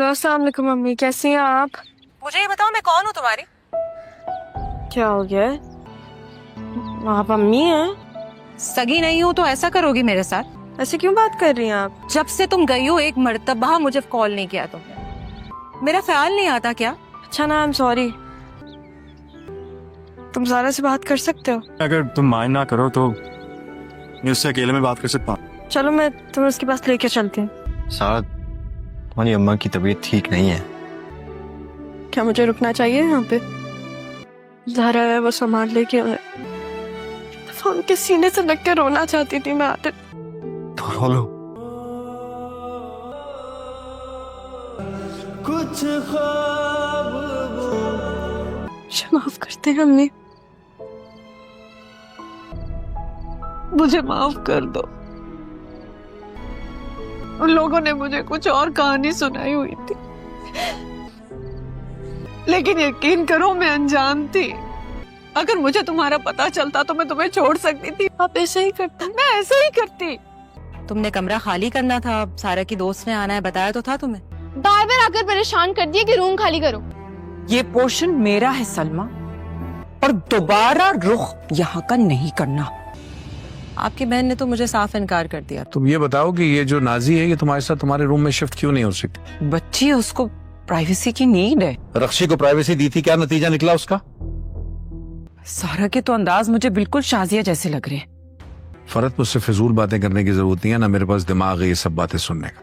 Hello, अस्सलाम वालेकुम mummy, कैसी हैं आप? मुझे ये बताओ मैं कौन हूँ तुम्हारी? क्या हो गया? आप अम्मी हैं? सगी नहीं हूँ तो ऐसा करोगी मेरे साथ? ऐसे क्यों बात कर रही हैं आप? जब से तुम गई हो एक मर्तबा मुझे कॉल नहीं किया तुमने। मेरा ख्याल नहीं आता क्या? अच्छा ना, आई एम सॉरी। तुम ज़ारा से बात कर सकते हो? अगर तुम माइंड ना करो तो मैं उससे अकेले में बात कर सकता हूँ। चलो, मैं तुम्हें उसके पास लेके चलती हूँ। सारा तुम्हारी अम्मा की तबीयत ठीक नहीं है। क्या मुझे रुकना चाहिए यहाँ पे? ज़ारा है, वो सामान लेके आए। उनके सीने से लग के रोना चाहती थी मैं आते। तो रो लो। कुछ ख्वाब मुझे माफ करते हैं अम्मी, मुझे माफ कर दो। उन लोगों ने मुझे कुछ और कहानी सुनाई हुई थी, लेकिन यकीन करो मैं अनजान थी। अगर मुझे तुम्हारा पता चलता तो मैं तुम्हें छोड़ सकती थी। आप ऐसे ही करता, मैं ऐसे ही करती। तुमने कमरा खाली करना था, सारा की दोस्त ने आना है, बताया तो था तुम्हें। बार बार आकर परेशान कर दिया कि रूम खाली करो। ये पोर्शन मेरा है सलमा, और दोबारा रुख यहाँ का नहीं करना। आपकी बहन ने तो मुझे साफ इनकार कर दिया। तुम ये बताओ कि ये जो नाजी है ये तुम्हारे साथ तुम्हारे रूम में शिफ्ट क्यों नहीं हो सकती? बच्ची, उसको प्राइवेसी की नीड है। रक्षी को प्राइवेसी दी थी, क्या नतीजा निकला उसका? सारा के तो अंदाज मुझे बिल्कुल शाजिया जैसे लग रहे हैं। फरत, मुझसे फिजूल बातें करने की जरूरत नहीं है, ना मेरे पास दिमाग है ये सब बातें सुनने का।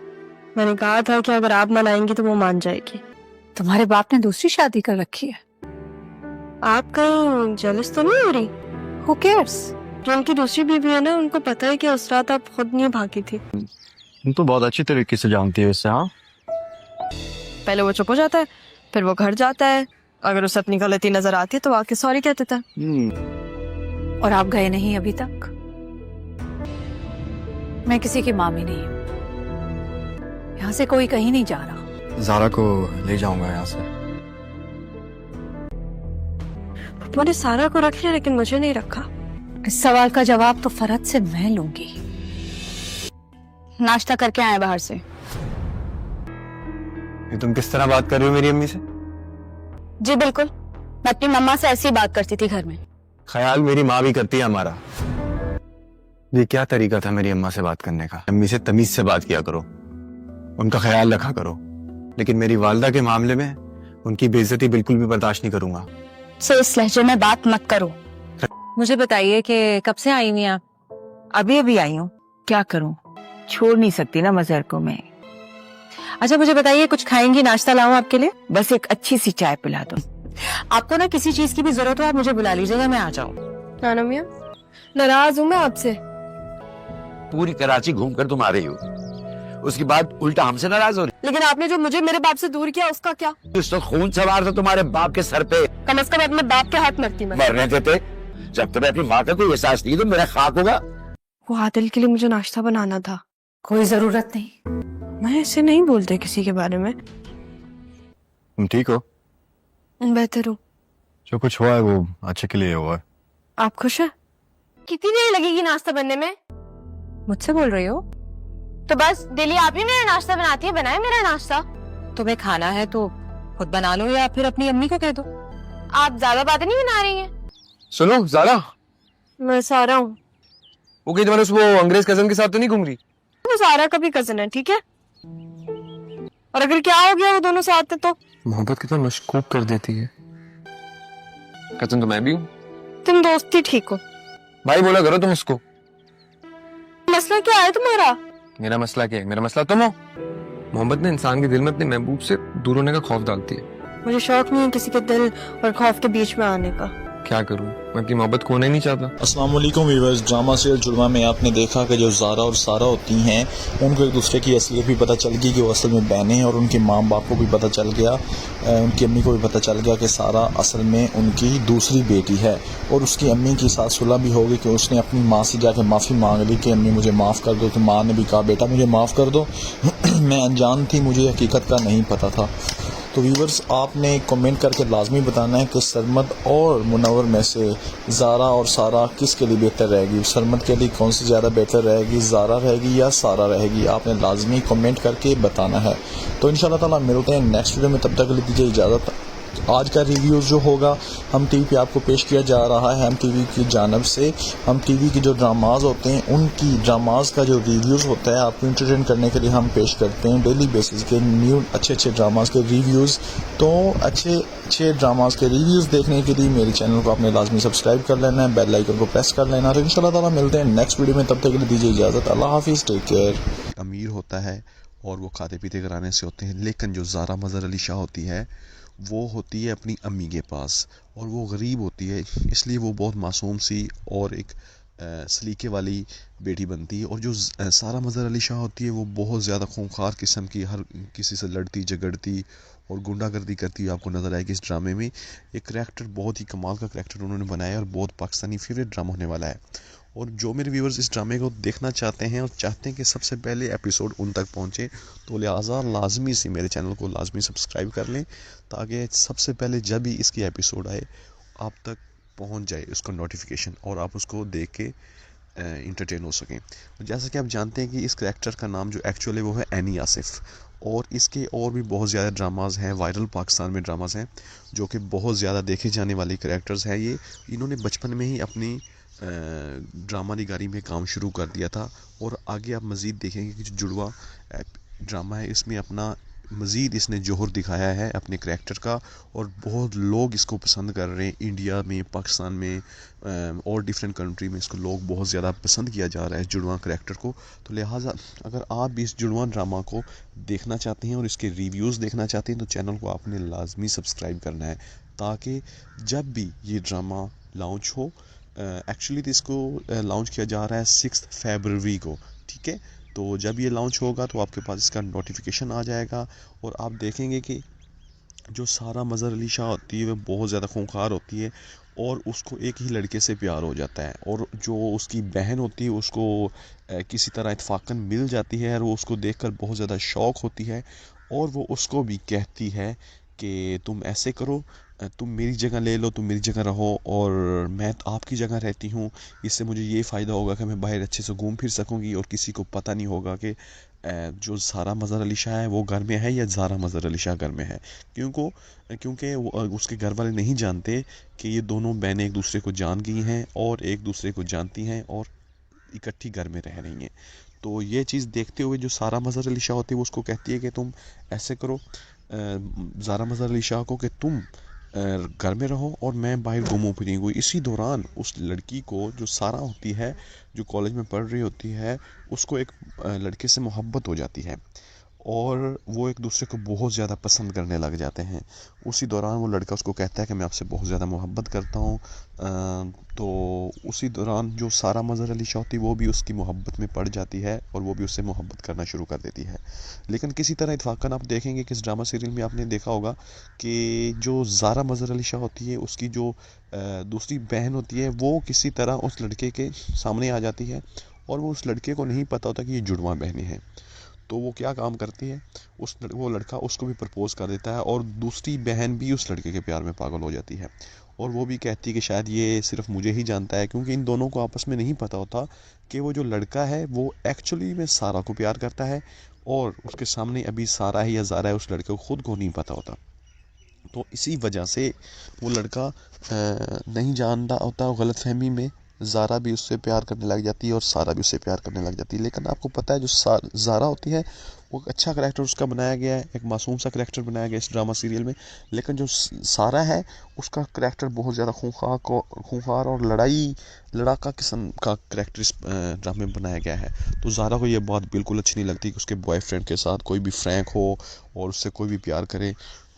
मैंने कहा था कि अगर आप मनाएंगी तो वो मान जाएगी। तुम्हारे बाप ने दूसरी शादी कर रखी है। आप कहीं जेलस तो नहीं हो रही? Who cares? जो उनकी दूसरी बीवी है ना, उनको पता है कि उस रात आप खुद नहीं भागी थी। तुम तो बहुत अच्छी तरीके से जानती हो इससे। हाँ, पहले वो चुप हो जाता है, फिर वो घर जाता है। अगर उसे अपनी गलती नजर आती है तो आके सॉरी कह देता है। और आप गए नहीं अभी तक? मैं किसी की मामी नहीं हूँ, यहाँ से कोई कहीं नहीं जा रहा। ज़ारा को ले जाऊंगा यहाँ से। मैंने सारा को रख लिया लेकिन मुझे नहीं रखा। इस सवाल का जवाब तो फरत से मैं लूंगी। नाश्ता करके आए बाहर से। ये तुम किस तरह बात कर रही हो मेरी अम्मी से? जी बिल्कुल, मैं अपनी मम्मा से ऐसी बात करती थी घर में। ख्याल मेरी माँ भी करती है हमारा। ये क्या तरीका था मेरी अम्मा से बात करने का? अम्मी से तमीज से बात किया करो, उनका ख्याल रखा करो। लेकिन मेरी वालदा के मामले में उनकी बेइज्जती बिल्कुल भी बर्दाश्त नहीं करूंगा। से इस लहजे में बात मत करो। मुझे बताइए कि कब से आई हुई आप? अभी अभी आई हूँ, क्या करूँ, छोड़ नहीं सकती ना मजहर को मैं। अच्छा मुझे बताइए, कुछ खाएंगी? नाश्ता लाऊं आपके लिए? बस एक अच्छी सी चाय पिला दो। आपको ना किसी चीज की भी जरूरत हो आप मुझे बुला लीजिएगा, मैं आ जाऊँ। नाना मियां, नाराज हूँ मैं आपसे। पूरी कराची घूम कर तुम आ रही हो, उसके बाद उल्टा हमसे नाराज हो रही। लेकिन आपने जो मुझे मेरे बाप से दूर किया उसका क्या? उस वक्त खून सवार था तुम्हारे बाप के सर पे। कम से कम अपने बाप के हाथ मरती मैं। मरने देते, जब तुम्हें अपनी माँ का कोई एहसास नहीं तो मेरा खाक होगा। वो आदिल के लिए मुझे नाश्ता बनाना था। कोई जरूरत नहीं। मैं ऐसे नहीं बोलते किसी के बारे में। तुम ठीक हो? बेहतर हूँ। जो कुछ हुआ है वो अच्छे के लिए हुआ है। आप खुश हैं? कितनी देर लगेगी नाश्ता बनने में? मुझसे बोल रही हो? तो बस डेली आप ही मेरा नाश्ता बनाती है, बनाए मेरा नाश्ता। तुम्हें खाना है तो खुद बना लो या फिर अपनी अम्मी को कह दो। आप ज्यादा बातें नहीं बना रही हैं। सुनो ज़ारा, मैं सारा हूँ। वो कहीं तुम्हारे वो अंग्रेज कजन के साथ तो नहीं घूम रही? वो सारा का भी कजन है, ठीक है? और अगर क्या हो गया वो दोनों साथ है तो? मोहब्बत कितना मशकूक कर देती है। कजन तो मैं भी हूँ। तुम दोस्ती ठीक हो। भाई बोला करो तुम उसको। मसला क्या है तुम्हारा? मेरा मसला क्या है? मेरा मसला तुम हो। मोहब्बत ने इंसान के दिल में अपने महबूब से दूर होने का खौफ डालती है। मुझे शौक नहीं है किसी के दिल और खौफ के बीच में आने का। क्या करूं, मैं अपनी मोहब्बत खोना ही नहीं चाहता। अस्सलाम वालेकुम व्यूअर्स। ड्रामा सीरियल जुर्मा में आपने देखा कि जो ज़ारा और सारा होती हैं उनको एक दूसरे की असलियत भी पता चल गई कि वो असल में बहनें हैं, और उनके माँ बाप को भी पता चल गया, उनकी अम्मी को भी पता चल गया कि सारा असल में उनकी दूसरी बेटी है। और उसकी अम्मी की साथ सुलह भी हो गई कि उसने अपनी माँ से जाकर माफ़ी मांग ली कि अम्मी मुझे माफ़ कर दो। तो माँ ने भी कहा बेटा मुझे माफ़ कर दो मैं अनजान थी, मुझे हकीकत का नहीं पता था। तो व्यूवर्स आपने कमेंट करके लाजमी बताना है कि सरमद और मुनव्वर में से ज़ारा और सारा किसके लिए बेहतर रहेगी। सरमद के लिए कौन सी ज़्यादा बेहतर रहेगी, ज़ारा रहेगी या सारा रहेगी, आपने लाजमी कमेंट करके बताना है। तो इंशाल्लाह ताला मिलते हैं नेक्स्ट वीडियो में, तब तक के लिए दीजिए इजाज़त। आज का रिव्यूज़ जो होगा हम टीवी पे आपको पेश किया जा रहा है। हम टीवी की जानब से हम टीवी के जो ड्रामाज होते हैं उनकी ड्रामाज का जो रिव्यूज़ होता है आपको इंटरटेन करने के लिए हम पेश करते हैं डेली बेसिस के न्यू अच्छे ड्रामाज के रिव्यूज़। तो अच्छे ड्रामाज के रिव्यूज़ देखने के लिए मेरे चैनल को आपने लाजमी सब्सक्राइब कर लेना है, बेल आइकन को प्रेस कर लेना। तो इंशाल्लाह ताला मिलते हैं नेक्स्ट वीडियो में, तब तक के लिए दीजिए इजाज़त। अल्लाह हाफिज़, टेक केयर। अमीर होता है और वो खाते पीते घराने से होते हैं, लेकिन जो ज़ारा मज़हर अली शाह होती है वो होती है अपनी अम्मी के पास, और वो गरीब होती है, इसलिए वो बहुत मासूम सी और एक सलीके वाली बेटी बनती है। और जो सारा मज़हर अली शाह होती है वो बहुत ज़्यादा खूंखार किस्म की, हर किसी से लड़ती झगड़ती और गुंडागर्दी करती है। आपको नज़र आएगी इस ड्रामे में। एक करैक्टर, बहुत ही कमाल का करैक्टर उन्होंने बनाया और बहुत पाकिस्तानी फेवरेट ड्रामा होने वाला है। और जो मेरे व्यूवर्स इस ड्रामे को देखना चाहते हैं और चाहते हैं कि सबसे पहले एपिसोड उन तक पहुंचे, तो लिहाजा लाजमी से मेरे चैनल को लाजमी सब्सक्राइब कर लें, ताकि सबसे पहले जब भी इसकी एपिसोड आए आप तक पहुंच जाए उसका नोटिफिकेशन और आप उसको देख के इंटरटेन हो सकें। जैसा कि आप जानते हैं कि इस करैक्टर का नाम जो एक्चुअली वो है एनी आसिफ, और इसके और भी बहुत ज़्यादा ड्रामाज हैं, वायरल पाकिस्तान में ड्रामाज हैं जो कि बहुत ज़्यादा देखे जाने वाले करैक्टर्स हैं। ये इन्होंने बचपन में ही अपनी ड्रामा निगारी में काम शुरू कर दिया था, और आगे आप मज़ीद देखेंगे कि जो जुड़वा ड्रामा है इसमें अपना मज़ीद इसने जोहर दिखाया है अपने करैक्टर का, और बहुत लोग इसको पसंद कर रहे हैं। इंडिया में, पाकिस्तान में और डिफरेंट कंट्री में इसको लोग बहुत ज़्यादा पसंद किया जा रहा है जुड़वा करैक्टर को। तो लिहाजा अगर आप भी इस जुड़वा ड्रामा को देखना चाहते हैं और इसके रिव्यूज़ देखना चाहते हैं तो चैनल को आपने लाजमी सब्सक्राइब करना है, ताकि जब भी ये ड्रामा लॉन्च हो, एक्चुअली तो इसको लॉन्च किया जा रहा है 6 फरवरी को, ठीक है। तो जब ये लॉन्च होगा तो आपके पास इसका नोटिफिकेशन आ जाएगा, और आप देखेंगे कि जो सारा मज़हर अली शाह होती है वह बहुत ज़्यादा खूंखार होती है, और उसको एक ही लड़के से प्यार हो जाता है, और जो उसकी बहन होती है उसको किसी तरह इत्फाकन मिल जाती है, और वो उसको देखकर बहुत ज़्यादा शौक़ होती है, और वो उसको भी कहती है कि तुम ऐसे करो, तुम मेरी जगह ले लो, तुम मेरी जगह रहो और मैं आपकी जगह रहती हूँ, इससे मुझे ये फ़ायदा होगा कि मैं बाहर अच्छे से घूम फिर सकूँगी और किसी को पता नहीं होगा कि जो सारा मज़हर अली शाह है वो घर में है या ज़ारा मज़हर अली शाह घर में है, क्योंकि उसके घर वाले नहीं जानते कि ये दोनों बहनें एक दूसरे को जान गई हैं और एक दूसरे को जानती हैं और इकट्ठी घर में रह रही हैं। तो ये चीज़ देखते हुए जो सारा मज़हर अली शाह होती है वो उसको कहती है कि तुम ऐसे करो, ज़ारा मज़हर अली शाह को, कि तुम घर में रहो और मैं बाहर घूमूं फिरूंगी। इसी दौरान उस लड़की को, जो सारा होती है, जो कॉलेज में पढ़ रही होती है, उसको एक लड़के से मोहब्बत हो जाती है और वो एक दूसरे को बहुत ज़्यादा पसंद करने लग जाते हैं। उसी दौरान वो लड़का उसको कहता है कि मैं आपसे बहुत ज़्यादा मोहब्बत करता हूँ। तो उसी दौरान जो सारा मज़हर अली शाह थी वो भी उसकी मोहब्बत में पड़ जाती है और वो भी उससे मोहब्बत करना शुरू कर देती है। लेकिन किसी तरह इत्फाकन आप देखेंगे कि इस ड्रामा सीरियल में आपने देखा होगा कि जो ज़ारा मज़हर अली शाह होती है उसकी जो दूसरी बहन होती है वो किसी तरह उस लड़के के सामने आ जाती है और वो उस लड़के को नहीं पता होता कि ये जुड़वा बहनें हैं। तो वो क्या काम करती है, वो लड़का उसको भी प्रपोज़ कर देता है और दूसरी बहन भी उस लड़के के प्यार में पागल हो जाती है और वो भी कहती है कि शायद ये सिर्फ मुझे ही जानता है, क्योंकि इन दोनों को आपस में नहीं पता होता कि वो जो लड़का है वो एक्चुअली में सारा को प्यार करता है और उसके सामने अभी सारा है या ज़ारा है उस लड़के को खुद को नहीं पता होता। तो इसी वजह से वो लड़का नहीं जानता होता, गलतफहमी में ज़ारा भी उससे प्यार करने लग जाती है और सारा भी उससे प्यार करने लग जाती है। लेकिन आपको पता है जो ज़ारा होती है वो एक अच्छा करैक्टर उसका बनाया गया है, एक मासूम सा करैक्टर बनाया गया इस ड्रामा सीरियल में। लेकिन जो सारा है उसका करैक्टर बहुत ज़्यादा खूंखार और लड़ाका किस्म का करैक्टर इस ड्रामे में बनाया गया है। तो ज़ारा को ये बात बिल्कुल अच्छी नहीं लगती कि उसके बॉयफ्रेंड के साथ कोई भी फ्रैंक हो और उससे कोई भी प्यार करे।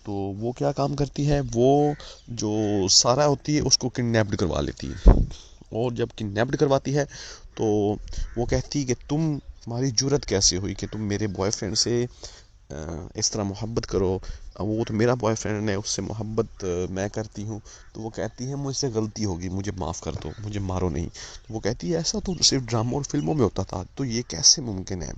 तो वो क्या काम करती है, वो जो सारा होती है उसको किडनैप्ड करवा लेती है और जब किडनैप्ड करवाती है तो वो कहती है कि तुम्हारी जुर्रत कैसे हुई कि तुम मेरे बॉयफ्रेंड से इस तरह मोहब्बत करो, वो तो मेरा बॉयफ्रेंड है, उससे मोहब्बत मैं करती हूँ। तो वो कहती है मुझसे गलती होगी, मुझे माफ़ कर दो, मुझे मारो नहीं। तो वो कहती है ऐसा तो सिर्फ ड्रामा और फिल्मों में होता था, तो ये कैसे मुमकिन है।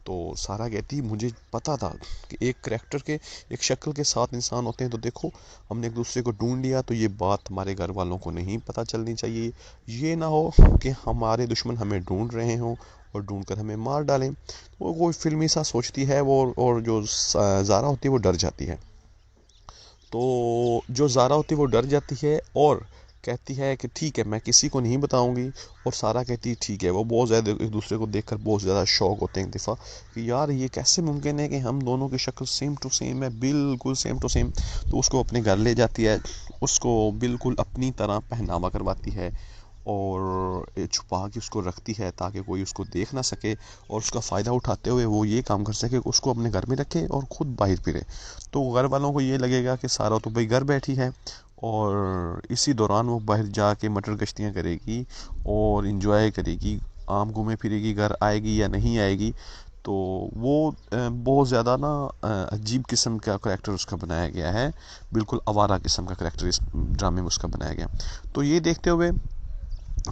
तो सारा कहती मुझे पता था कि एक करैक्टर के एक शक्ल के 7 इंसान होते हैं, तो देखो हमने एक दूसरे को ढूंढ लिया, तो ये बात हमारे घर वालों को नहीं पता चलनी चाहिए, ये ना हो कि हमारे दुश्मन हमें ढूंढ रहे हों और ढूंढ कर हमें मार डालें। वो कोई फिल्मी सा सोचती है वो, और जो ज़ारा होती है वो डर जाती है। तो जो ज़ारा होती है वो डर जाती है और कहती है कि ठीक है मैं किसी को नहीं बताऊंगी, और सारा कहती है ठीक है। वो बहुत ज़्यादा एक दूसरे को देखकर बहुत ज़्यादा शौक होते हैं एक दफ़ा कि यार ये कैसे मुमकिन है कि हम दोनों की शक्ल सेम टू सेम है, बिल्कुल सेम टू सेम। तो उसको अपने घर ले जाती है, उसको बिल्कुल अपनी तरह पहनावा करवाती है और छुपा के उसको रखती है ताकि कोई उसको देख ना सके, और उसका फ़ायदा उठाते हुए वो ये काम कर सके उसको अपने घर में रखे और ख़ुद बाहर फिरे। तो घर वालों को ये लगेगा कि सारा तो भाई घर बैठी है, और इसी दौरान वो बाहर जाके मटर गश्तियाँ करेगी और इन्जॉय करेगी, आम घूमे फिरेगी, घर आएगी या नहीं आएगी। तो वो बहुत ज़्यादा ना अजीब किस्म का करैक्टर उसका बनाया गया है, बिल्कुल आवारा किस्म का करैक्टर इस ड्रामे में उसका बनाया गया। तो ये देखते हुए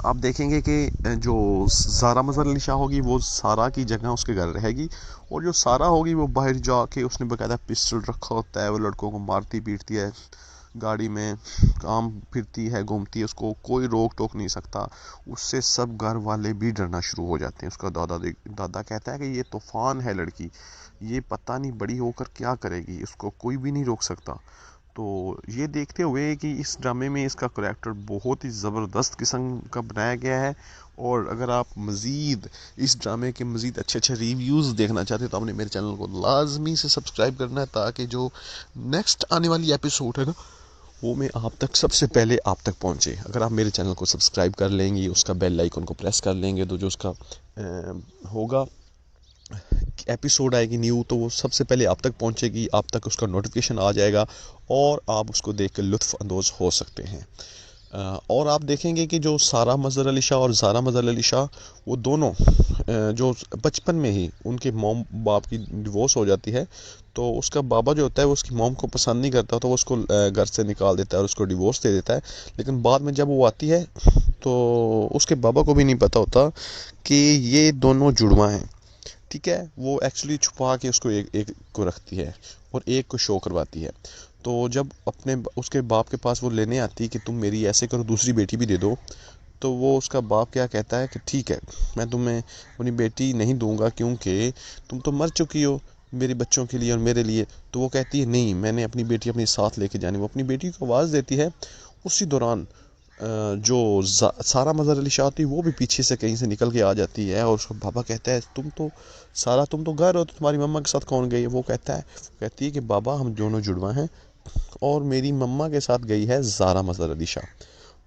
आप देखेंगे कि जो ज़ारा मज़हर अली शाह होगी वो सारा की जगह उसके घर रहेगी, और जो सारा होगी वो बाहर जाके उसने बाकायदा पिस्टल रखा होता है, वो लड़कों को मारती पीटती है, गाड़ी में काम फिरती है, घूमती है, उसको कोई रोक टोक नहीं सकता। उससे सब घर वाले भी डरना शुरू हो जाते हैं। उसका दादा कहता है कि ये तूफ़ान है लड़की, ये पता नहीं बड़ी होकर क्या करेगी, इसको कोई भी नहीं रोक सकता। तो ये देखते हुए कि इस ड्रामे में इसका करैक्टर बहुत ही ज़बरदस्त किस्म का बनाया गया है, और अगर आप मज़ीद इस ड्रामे के मज़ीद अच्छे रिव्यूज़ देखना चाहते हैं तो आपने मेरे चैनल को लाजमी से सब्सक्राइब करना है, ताकि जो नेक्स्ट आने वाली एपिसोड है ना वो मैं आप तक सबसे पहले आप तक पहुंचे। अगर आप मेरे चैनल को सब्सक्राइब कर लेंगे, उसका बेल आइकन को प्रेस कर लेंगे, तो जो उसका होगा एपिसोड आएगी न्यू, तो वो सबसे पहले आप तक पहुंचेगी, आप तक उसका नोटिफिकेशन आ जाएगा और आप उसको देख कर लुत्फ़ अंदोज़ हो सकते हैं। और आप देखेंगे कि जो सारा मज़हर अली शाह और ज़ारा मज़हर अली शाह वो दोनों जो बचपन में ही उनके मॉम बाप की डिवोर्स हो जाती है, तो उसका बाबा जो होता है वो उसकी मॉम को पसंद नहीं करता, तो वो उसको घर से निकाल देता है और उसको डिवोर्स दे देता है। लेकिन बाद में जब वो आती है तो उसके बाबा को भी नहीं पता होता कि ये दोनों जुड़वा हैं, ठीक है। वो एक्चुअली छुपा के उसको एक को रखती है और एक को शो करवाती है। तो जब अपने उसके बाप के पास वो लेने आती है कि तुम मेरी ऐसे करो, दूसरी बेटी भी दे दो, तो वो उसका बाप क्या कहता है कि ठीक है मैं तुम्हें अपनी बेटी नहीं दूंगा क्योंकि तुम तो मर चुकी हो मेरे बच्चों के लिए और मेरे लिए। तो वो कहती है नहीं, मैंने अपनी बेटी अपने साथ लेके जानी। वो अपनी बेटी को आवाज़ देती है। उसी दौरान जो सारा मज़हर अली शाह थी वो भी पीछे से कहीं से निकल के आ जाती है, और उसका बाबा कहता है तुम तो घर हो, तो तुम्हारी मम्मा के साथ कौन गई है? वो कहती है कि बाबा हम दोनों जुड़वा हैं और मेरी मम्मा के साथ गई है ज़ारा मज़हर अली शाह।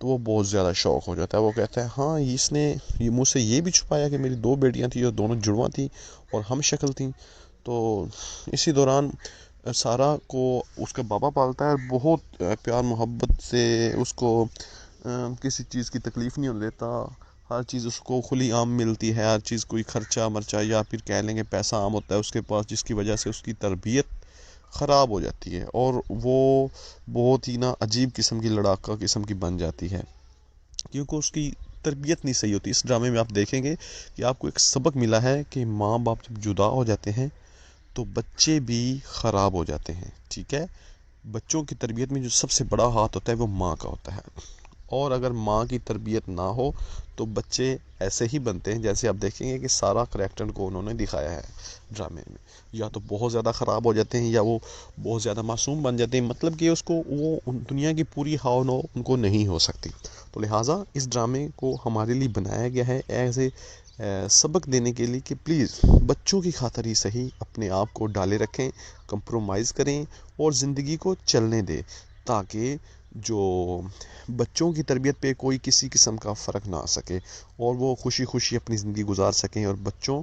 तो वो बहुत ज़्यादा शौक हो जाता है। वो कहता है हाँ इसने मुझसे ये भी छुपाया कि मेरी 2 बेटियां थी और दोनों जुड़वा थी और हम शक्ल थी। तो इसी दौरान सारा को उसका बाबा पालता है और बहुत प्यार मोहब्बत से उसको किसी चीज़ की तकलीफ़ नहीं होने देता। हर चीज़ उसको खुली आम मिलती है, हर चीज़ कोई खर्चा मर्चा या फिर कह लेंगे पैसा आम होता है उसके पास, जिसकी वजह से उसकी तरबियत ख़राब हो जाती है और वो बहुत ही ना अजीब किस्म की लड़ाका किस्म की बन जाती है क्योंकि उसकी तरबियत नहीं सही होती। इस ड्रामे में आप देखेंगे कि आपको एक सबक मिला है कि माँ बाप जब जुदा हो जाते हैं तो बच्चे भी ख़राब हो जाते हैं, ठीक है। बच्चों की तरबियत में जो सबसे बड़ा हाथ होता है वो माँ का होता है, और अगर माँ की तरबियत ना हो तो बच्चे ऐसे ही बनते हैं जैसे आप देखेंगे कि सारा करैक्टर को उन्होंने दिखाया है ड्रामे में, या तो बहुत ज़्यादा ख़राब हो जाते हैं या वो बहुत ज़्यादा मासूम बन जाते हैं, मतलब कि उसको वो दुनिया की पूरी हाव नो उनको नहीं हो सकती। तो लिहाजा इस ड्रामे को हमारे लिए बनाया गया है ऐसे सबक देने के लिए कि प्लीज़ बच्चों की खातिर ही सही अपने आप को डाले रखें, कंप्रोमाइज़ करें और ज़िंदगी को चलने दें, ताकि जो बच्चों की तरबियत पे कोई किसी किस्म का फ़र्क ना आ सके और वो खुशी खुशी अपनी ज़िंदगी गुजार सकें। और बच्चों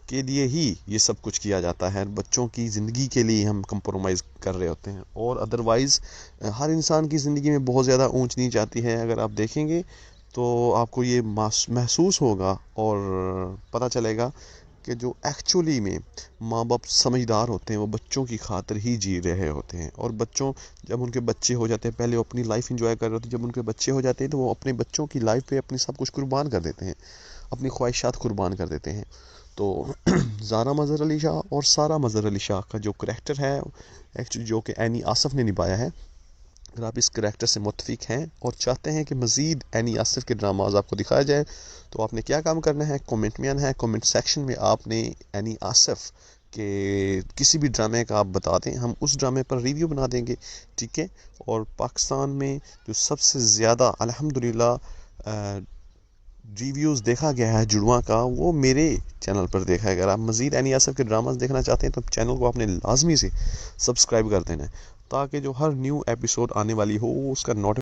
के लिए ही ये सब कुछ किया जाता है, बच्चों की ज़िंदगी के लिए हम कंप्रोमाइज़ कर रहे होते हैं, और अदरवाइज़ हर इंसान की ज़िंदगी में बहुत ज़्यादा ऊंच नीच आती है। अगर आप देखेंगे तो आपको ये महसूस होगा और पता चलेगा कि जो एक्चुअली में माँ बाप समझदार होते हैं वो बच्चों की खातिर ही जी रहे होते हैं। और बच्चों जब उनके बच्चे हो जाते हैं, पहले वो अपनी लाइफ एंजॉय कर रहे होते हैं, जब उनके बच्चे हो जाते हैं तो वो अपने बच्चों की लाइफ पे अपनी सब कुछ कुर्बान कर देते हैं, अपनी ख्वाहिशात कुर्बान कर देते हैं। तो ज़ारा मज़हर अली शाह और सारा मज़हर अली शाह का जो करैक्टर है एक्चुअली जो कि एनी आसफ़ ने निभाया है, अगर आप इस करैक्टर से मुत्तफ़िक हैं और चाहते हैं कि मज़ीद एनी आसिफ के ड्रामाज आपको दिखाया जाए, तो आपने क्या काम करना है, कमेंट में आना है। कमेंट सेक्शन में आपने एनी आसिफ के किसी भी ड्रामे का आप बता दें, हम उस ड्रामे पर रिव्यू बना देंगे, ठीक है। और पाकिस्तान में जो सबसे ज़्यादा अल्हम्दुलिल्लाह रिव्यूज़ देखा गया है जुड़वा का, वो मेरे चैनल पर देखा है। अगर आप मज़ीद एनी आसिफ के ड्रामाज देखना चाहते हैं तो चैनल को आपने लाजमी से सब्सक्राइब कर देना है, ताकि जो हर न्यू एपिसोड आने वाली हो उसका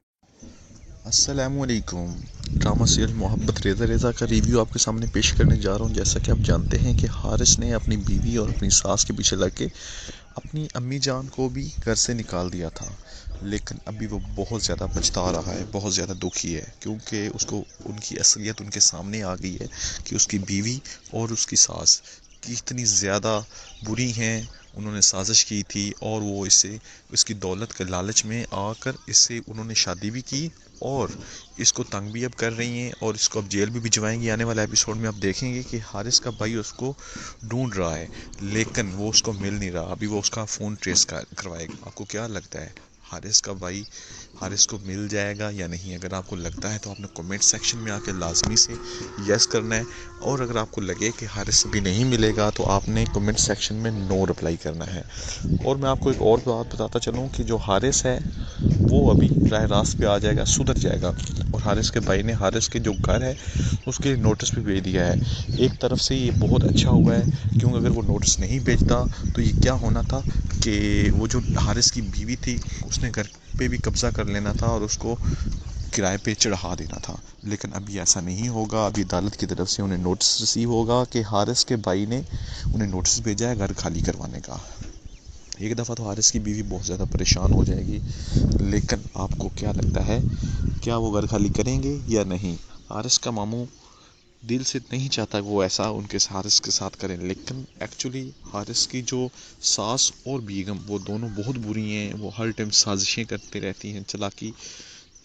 अस्सलामुअलैकुम। ड्रामा सीरियल मोहब्बत रेज़ा रेज़ा का रिव्यू आपके सामने पेश करने जा रहा हूँ। जैसा कि आप जानते हैं कि हारिस ने अपनी बीवी और अपनी सास के पीछे लग के अपनी अम्मी जान को भी घर से निकाल दिया था, लेकिन अभी वो बहुत ज़्यादा पछता रहा है, बहुत ज़्यादा दुखी है, क्योंकि उसको उनकी असलियत उनके सामने आ गई है कि उसकी बीवी और उसकी सास कितनी ज़्यादा बुरी हैं। उन्होंने साजिश की थी और वो इसकी दौलत के लालच में आकर इससे उन्होंने शादी भी की और इसको तंग भी अब कर रही हैं और इसको अब जेल भी भिजवाएंगी। आने वाले एपिसोड में आप देखेंगे कि हारिस का भाई उसको ढूंढ रहा है, लेकिन वो उसको मिल नहीं रहा। अभी वो उसका फ़ोन ट्रेस करवाएगा। आपको क्या लगता है, हारिस का भाई हारिस को मिल जाएगा या नहीं? अगर आपको लगता है तो आपने कमेंट सेक्शन में आके लाजमी से यस करना है, और अगर आपको लगे कि हारिस भी नहीं मिलेगा तो आपने कमेंट सेक्शन में नो रिप्लाई करना है। और मैं आपको एक और बात बताता चलूँ कि जो हारिस है वो अभी राह रास्त पे आ जाएगा, सुधर जाएगा। और हारिस के भाई ने हारिस के जो घर है उसके नोटिस भी भेज दिया है। एक तरफ से ये बहुत अच्छा हुआ है, क्योंकि अगर वो नोटिस नहीं भेजता तो ये क्या होना था कि वो जो हारिस की बीवी थी उसने घर पे भी कब्ज़ा कर लेना था और उसको किराए पे चढ़ा देना था। लेकिन अभी ऐसा नहीं होगा। अभी अदालत की तरफ से उन्हें नोटिस रिसीव होगा कि हारिस के भाई ने उन्हें नोटिस भेजा है घर खाली करवाने का। एक दफ़ा तो हारिस की बीवी बहुत ज़्यादा परेशान हो जाएगी, लेकिन आपको क्या लगता है, क्या वो घर खाली करेंगे या नहीं? हारिस का मामू दिल से नहीं चाहता वो ऐसा उनके हारिस के साथ करें, लेकिन एक्चुअली हारिस की जो सास और बेगम वो दोनों बहुत बुरी हैं। वो हर टाइम साजिशें करते रहती हैं, चालाकी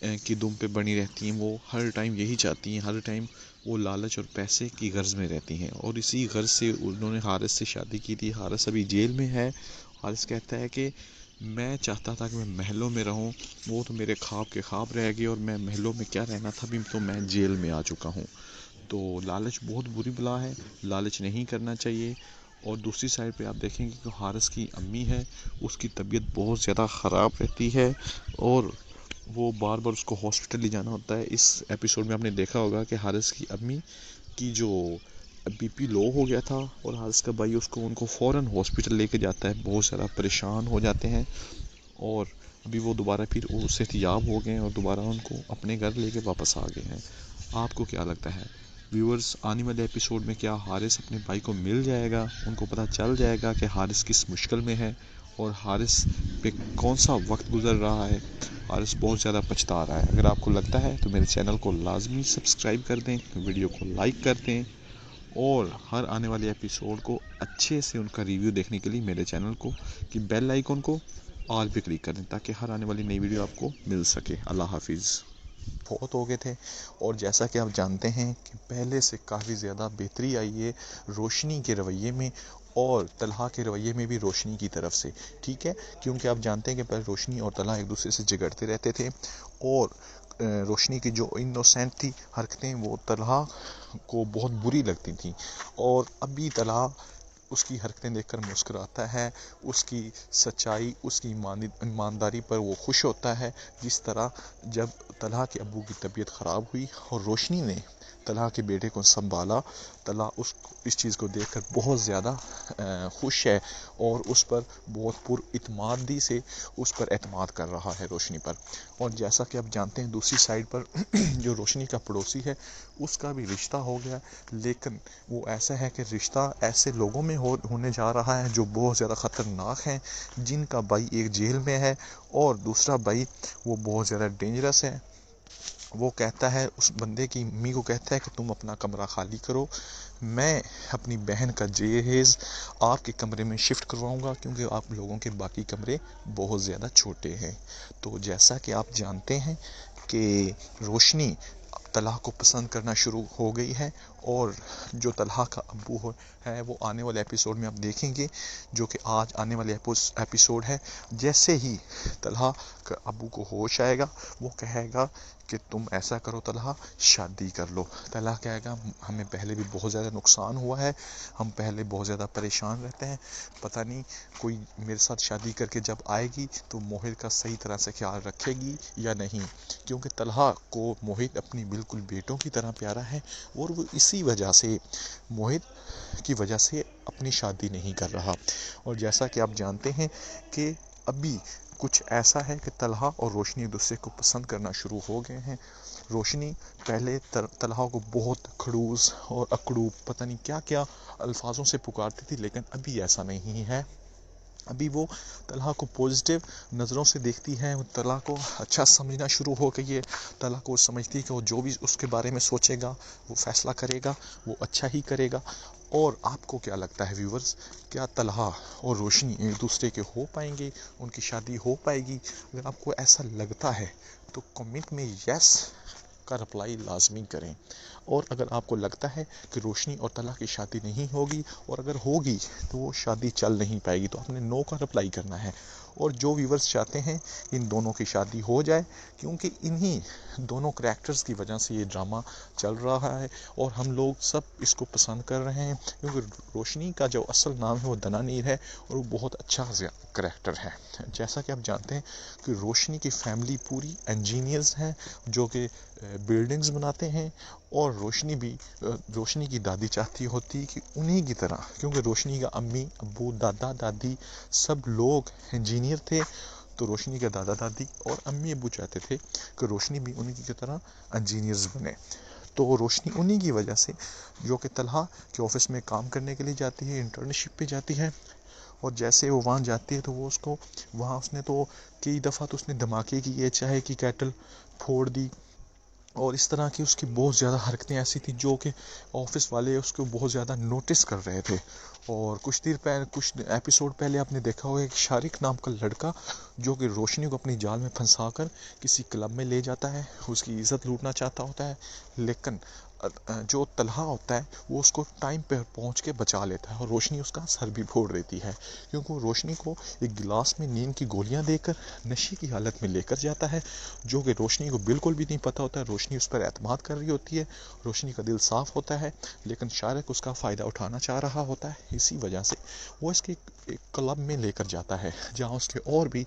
की दुम पे बनी रहती हैं। वो हर टाइम यही चाहती हैं, हर टाइम वो लालच और पैसे की गर्ज में रहती हैं, और इसी गर्ज से उन्होंने हारिस से शादी की थी। हारिस अभी जेल में है। हारिस कहता है कि मैं चाहता था कि मैं महलों में रहूं, वो तो मेरे ख्वाब के ख्वाब रह गए और मैं महलों में क्या रहना था, अभी तो मैं जेल में आ चुका हूं। तो लालच बहुत बुरी बला है, लालच नहीं करना चाहिए। और दूसरी साइड पे आप देखेंगे कि हारिस की अम्मी है, उसकी तबीयत बहुत ज़्यादा ख़राब रहती है और वो बार बार उसको हॉस्पिटल ले जाना होता है। इस एपिसोड में आपने देखा होगा कि हारिस की अम्मी की जो बीपी लो हो गया था और हारिस का भाई उनको फ़ौरन हॉस्पिटल लेके जाता है। बहुत ज़्यादा परेशान हो जाते हैं और अभी वो दोबारा फिर सेहतियाब हो गए और दोबारा उनको अपने घर लेके वापस आ गए हैं। आपको क्या लगता है व्यूअर्स, आने वाले एपिसोड में क्या हारिस अपने भाई को मिल जाएगा? उनको पता चल जाएगा कि हारिस किस मुश्किल में है और हारिस पे कौन सा वक्त गुजर रहा है? हारिस बहुत ज़्यादा पछता रहा है। अगर आपको लगता है तो मेरे चैनल को लाजमी सब्सक्राइब कर दें, वीडियो को लाइक कर दें और हर आने वाले एपिसोड को अच्छे से उनका रिव्यू देखने के लिए मेरे चैनल को की बेल आइकन को ऑल पे क्लिक कर दें, ताकि हर आने वाली नई वीडियो आपको मिल सके। अल्लाह हाफिज़। बहुत हो गए थे और जैसा कि आप जानते हैं कि पहले से काफ़ी ज़्यादा बेहतरी आई है रोशनी के रवैये में और तलहा के रवैये में भी रोशनी की तरफ से, ठीक है। क्योंकि आप जानते हैं कि पहले रोशनी और तलहा एक दूसरे से झगड़ते रहते थे और रोशनी की जो इनोसेंट थी हरकतें वो तलहा को बहुत बुरी लगती थी, और अभी तलहा उसकी हरकतें देखकर मुस्कुराता है, उसकी सच्चाई, उसकी ईमानदारी पर वो खुश होता है। जिस तरह जब तलहा के अब्बू की तबीयत ख़राब हुई और रोशनी ने तलहा के बेटे को संभाला, तलहा इस चीज़ को देखकर बहुत ज़्यादा खुश है और उस पर बहुत पुरइत्मादी से उस पर एतमाद कर रहा है रोशनी पर। और जैसा कि आप जानते हैं दूसरी साइड पर जो रोशनी का पड़ोसी है उसका भी रिश्ता हो गया, लेकिन वो ऐसा है कि रिश्ता ऐसे लोगों में होने जा रहा है जो बहुत ज़्यादा ख़तरनाक हैं, जिनका भाई एक जेल में है और दूसरा भाई वो बहुत ज़्यादा डेंजरस है। वो कहता है, उस बंदे की अम्मी को कहता है कि तुम अपना कमरा खाली करो, मैं अपनी बहन का जहेज़ आपके कमरे में शिफ्ट करवाऊंगा, क्योंकि आप लोगों के बाकी कमरे बहुत ज़्यादा छोटे हैं। तो जैसा कि आप जानते हैं कि रोशनी तलहा को पसंद करना शुरू हो गई है और जो तलहा का अब्बू है वो आने वाले एपिसोड में आप देखेंगे, जो कि आज आने वाले एपिसोड है। जैसे ही तलहा का अब्बू को होश आएगा वो कहेगा कि तुम ऐसा करो तलहा, शादी कर लो। तलहा कहेगा हमें पहले भी बहुत ज़्यादा नुकसान हुआ है, हम पहले बहुत ज़्यादा परेशान रहते हैं, पता नहीं कोई मेरे साथ शादी करके जब आएगी तो मोहित का सही तरह से ख्याल रखेगी या नहीं, क्योंकि तलहा को मोहित अपनी बिल्कुल बेटों की तरह प्यारा है और वो इसी वजह से मोहित की वजह से अपनी शादी नहीं कर रहा। और जैसा कि आप जानते हैं कि अभी कुछ ऐसा है कि तलहा और रोशनी एक दूसरे को पसंद करना शुरू हो गए हैं। रोशनी पहले तलहा को बहुत खड़ूस और अकड़ू पता नहीं क्या क्या अल्फाजों से पुकारती थी, लेकिन अभी ऐसा नहीं है। अभी वो तलहा को पॉजिटिव नज़रों से देखती है, वो तलहा को अच्छा समझना शुरू हो गई है। तलहा को समझती है कि वो जो भी उसके बारे में सोचेगा, वो फैसला करेगा, वो अच्छा ही करेगा। और आपको क्या लगता है व्यूवर्स, क्या तलहा और रोशनी एक दूसरे के हो पाएंगे, उनकी शादी हो पाएगी? अगर आपको ऐसा लगता है तो कमेंट में यस का रिप्लाई लाजमी करें। और अगर आपको लगता है कि रोशनी और तलहा की शादी नहीं होगी, और अगर होगी तो वो शादी चल नहीं पाएगी, तो आपने नो का रिप्लाई करना है। और जो व्यूवर्स चाहते हैं इन दोनों की शादी हो जाए, क्योंकि इन्हीं दोनों करैक्टर्स की वजह से ये ड्रामा चल रहा है और हम लोग सब इसको पसंद कर रहे हैं, क्योंकि रोशनी का जो असल नाम है वो दनानीर है और वो बहुत अच्छा करैक्टर है। जैसा कि आप जानते हैं कि रोशनी की फैमिली पूरी इंजीनियर्स हैं जो कि बिल्डिंग्स बनाते हैं, और रोशनी की दादी चाहती होती कि उन्हीं की तरह, क्योंकि रोशनी का अम्मी अब्बू दादा दादी सब लोग इंजीनियर थे, तो रोशनी के दादा दादी और अम्मी अब्बू चाहते थे कि रोशनी भी उन्हीं की तरह इंजीनियर्स बने। तो रोशनी उन्हीं की वजह से, जो कि तलहा के ऑफिस में काम करने के लिए जाती है, इंटर्नशिप पे जाती है, और जैसे वो वहाँ जाती है तो वो उसको वहाँ उसने तो कई दफ़ा तो उसने धमाके किए, चाहे कि केटल फोड़ दी, और इस तरह की उसकी बहुत ज़्यादा हरकतें ऐसी थी जो कि ऑफिस वाले उसको बहुत ज़्यादा नोटिस कर रहे थे। और कुछ एपिसोड पहले आपने देखा होगा कि शारिक नाम का लड़का जो कि रोशनी को अपनी जाल में फंसाकर किसी क्लब में ले जाता है, उसकी इज़्ज़त लूटना चाहता होता है, लेकिन जो तलहा होता है वो उसको टाइम पर पहुंच के बचा लेता है और रोशनी उसका सर भी फोड़ देती है, क्योंकि वो रोशनी को एक गिलास में नींद की गोलियां देकर नशे की हालत में लेकर जाता है, जो कि रोशनी को बिल्कुल भी नहीं पता होता है। रोशनी उस पर एतमाद कर रही होती है, रोशनी का दिल साफ होता है, लेकिन शारिक उसका फ़ायदा उठाना चाह रहा होता है। इसी वजह से वो इसके एक क्लब में लेकर जाता है जहाँ उसके और भी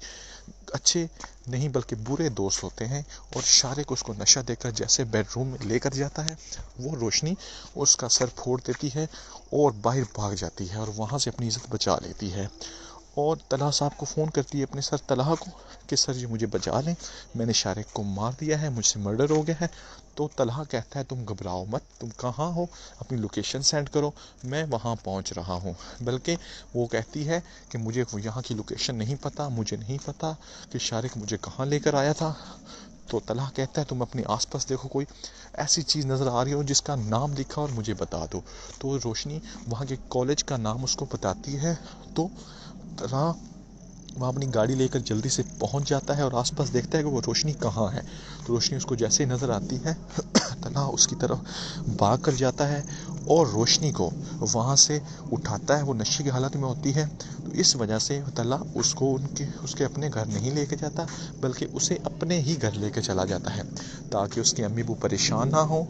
अच्छे नहीं बल्कि बुरे दोस्त होते हैं, और शारिक उसको नशा देकर जैसे बेडरूम में लेकर जाता है, वो रोशनी उसका सर फोड़ देती है और बाहर भाग जाती है और वहाँ से अपनी इज़्ज़त बचा लेती है। और तलहा साहब को फ़ोन करती है अपने सर तलहा को कि सर जी मुझे बचा लें, मैंने शारिक को मार दिया है, मुझसे मर्डर हो गया है। तो तलहा कहता है तुम घबराओ मत, तुम कहाँ हो, अपनी लोकेशन सेंड करो, मैं वहाँ पहुँच रहा हूँ। बल्कि वो कहती है कि मुझे यहाँ की लोकेशन नहीं पता, मुझे नहीं पता कि शारिक मुझे कहाँ लेकर आया था। तो तलहा कहता है तुम अपने आसपास देखो, कोई ऐसी चीज़ नज़र आ रही हो जिसका नाम लिखा और मुझे बता दो। तो रोशनी वहाँ के कॉलेज का नाम उसको बताती है, तो तलहा वहाँ अपनी गाड़ी लेकर जल्दी से पहुँच जाता है और आसपास देखता है कि वो रोशनी कहाँ है। तो रोशनी उसको जैसे ही नज़र आती है तलहा उसकी तरफ भाग कर जाता है और रोशनी को वहाँ से उठाता है। वो नशे की हालत में होती है, तो इस वजह से तलहा उसको उसके अपने घर नहीं लेके जाता, बल्कि उसे अपने ही घर लेके चला जाता है ताकि उसकी अम्मी वो परेशान ना हो।